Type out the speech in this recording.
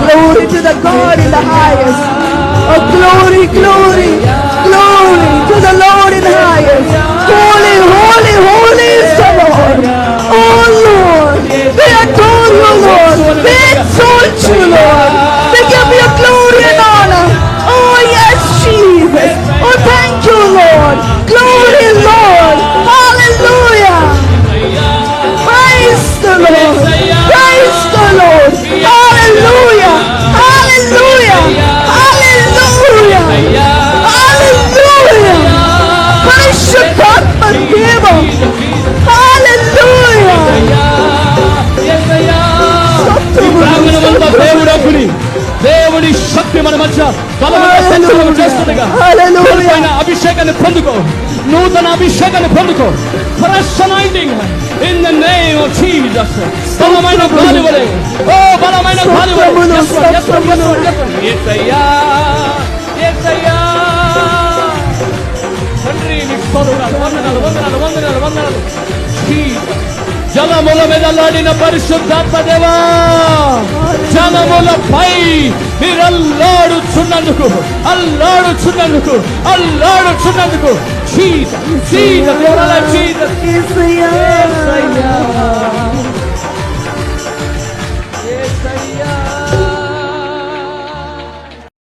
Glory to the God in the highest. Oh, glory, glory, glory to the Lord in the highest. Holy, holy, holy is the Lord. Oh Lord, we adore you, Lord. We exalt you, Lord. We give you glory and honor. Oh yes, Jesus. Oh, thank you, Lord. Glory, Lord. Hallelujah. Praise the Lord. Praise the Lord. Hallelujah. Hallelujah. Hallelujah. Hallelujah. పరిశుద్ధాత్మ దేవా. Hallelujah. దేవుడి శక్తి మన మధ్య బలమైన చేస్తుండగా అభిషేకాన్ని పొందుకో, నూతన అభిషేకాన్ని పొందుకో. Fresh anointing in the name of Jesus. బలమైన గాలి వలె, ఓ బలమైన గాలి వలె. యేసయ్యా, యేసయ్యా తండ్రి నీకు స్తోత్రాలు, వందనాలు, వందనాలు, వందనాలు, వందనాలు. జలముల మీద లాడిన పరిశుద్ధాత్మ దేవా, జలములపై మీరు అల్లాడుచున్నందుకు, అల్లాడుచున్నందుకు, అల్లాడుచున్నందుకు. Jesus, Jesus, Jesus, Jesus.